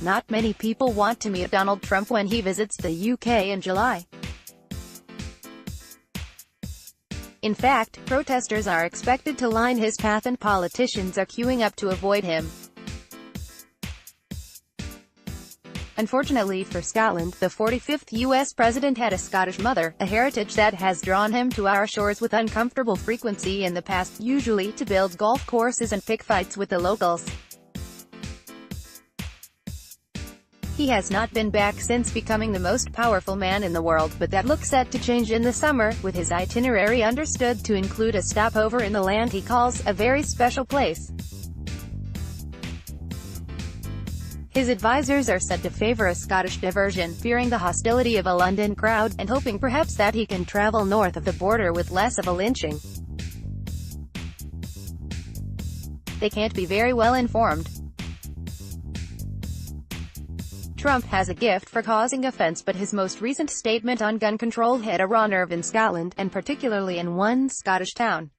not many people want to meet Donald Trump when he visits the UK in July. In fact, protesters are expected to line his path and politicians are queuing up to avoid him. Unfortunately for Scotland, the 45th US president had a Scottish mother, a heritage that has drawn him to our shores with uncomfortable frequency in the past, usually to build golf courses and pick fights with the locals. He has not been back since becoming the most powerful man in the world, but that looks set to change in the summer, with his itinerary understood to include a stopover in the land he calls a very special place. His advisors are said to favor a Scottish diversion, fearing the hostility of a London crowd, and hoping perhaps that he can travel north of the border with less of a lynching. They can't be very well informed. Trump has a gift for causing offense, but his most recent statement on gun control hit a raw nerve in Scotland, and particularly in one Scottish town.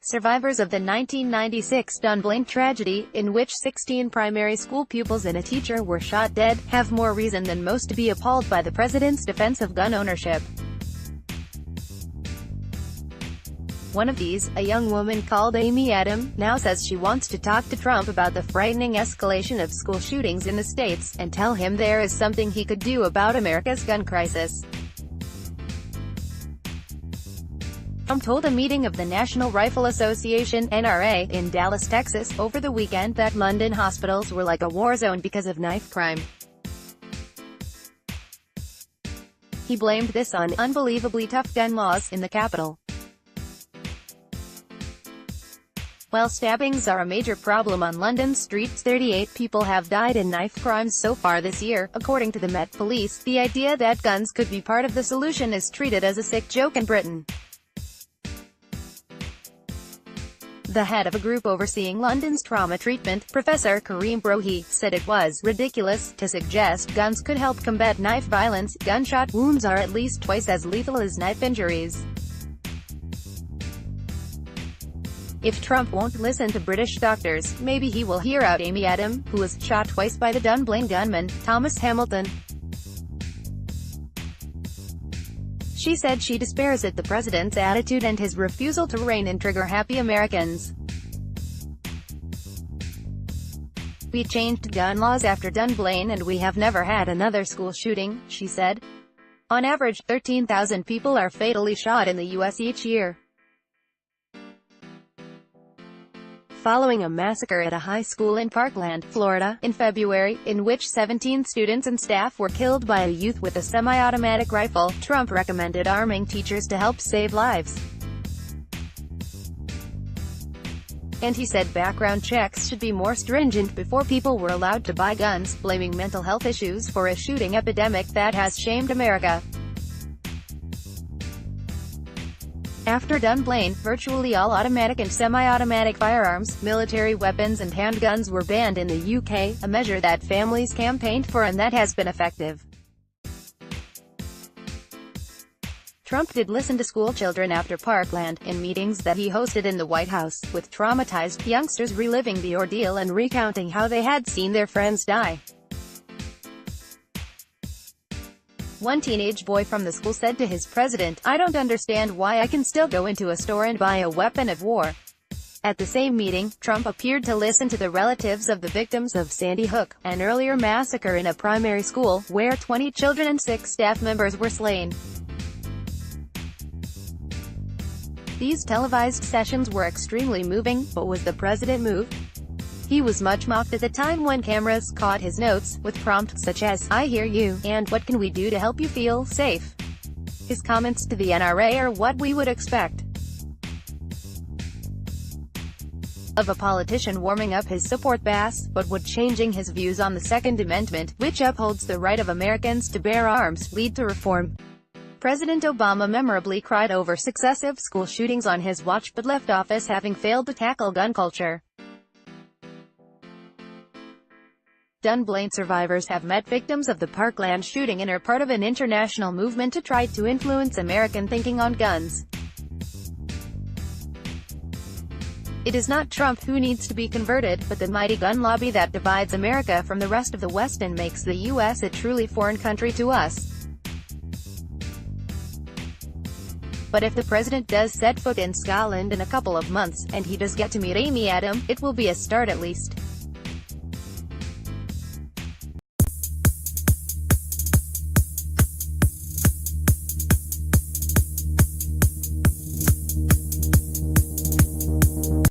Survivors of the 1996 Dunblane tragedy, in which 16 primary school pupils and a teacher were shot dead, have more reason than most to be appalled by the president's defense of gun ownership. One of these, a young woman called Amy Adam, now says she wants to talk to Trump about the frightening escalation of school shootings in the States, and tell him there is something he could do about America's gun crisis. Trump told a meeting of the National Rifle Association (NRA) in Dallas, Texas, over the weekend that London hospitals were like a war zone because of knife crime. He blamed this on unbelievably tough gun laws in the capital. While stabbings are a major problem on London streets, 38 people have died in knife crimes so far this year, according to the Met Police. The idea that guns could be part of the solution is treated as a sick joke in Britain. The head of a group overseeing London's trauma treatment, Professor Karim Brohi, said it was ridiculous to suggest guns could help combat knife violence. Gunshot wounds are at least twice as lethal as knife injuries. If Trump won't listen to British doctors, maybe he will hear out Amy Adam, who was shot twice by the Dunblane gunman, Thomas Hamilton. She said she despairs at the president's attitude and his refusal to rein in trigger-happy Americans. "We changed gun laws after Dunblane and we have never had another school shooting," she said. On average, 13,000 people are fatally shot in the U.S. each year. Following a massacre at a high school in Parkland, Florida, in February, in which 17 students and staff were killed by a youth with a semi-automatic rifle, Trump recommended arming teachers to help save lives. And he said background checks should be more stringent before people were allowed to buy guns, blaming mental health issues for a shooting epidemic that has shamed America. After Dunblane, virtually all automatic and semi-automatic firearms, military weapons and handguns were banned in the UK, a measure that families campaigned for and that has been effective. Trump did listen to school children after Parkland, in meetings that he hosted in the White House, with traumatized youngsters reliving the ordeal and recounting how they had seen their friends die. One teenage boy from the school said to his president, "I don't understand why I can still go into a store and buy a weapon of war." At the same meeting, Trump appeared to listen to the relatives of the victims of Sandy Hook, an earlier massacre in a primary school, where 20 children and 6 staff members were slain. These televised sessions were extremely moving, but was the president moved? He was much mocked at the time when cameras caught his notes, with prompts such as, "I hear you," and "What can we do to help you feel safe?" His comments to the NRA are what we would expect of a politician warming up his support base, but would changing his views on the Second Amendment, which upholds the right of Americans to bear arms, lead to reform? President Obama memorably cried over successive school shootings on his watch but left office having failed to tackle gun culture. Dunblane survivors have met victims of the Parkland shooting and are part of an international movement to try to influence American thinking on guns. It is not Trump who needs to be converted, but the mighty gun lobby that divides America from the rest of the West and makes the U.S. a truly foreign country to us. But if the president does set foot in Scotland in a couple of months, and he does get to meet Amy Adams, it will be a start at least.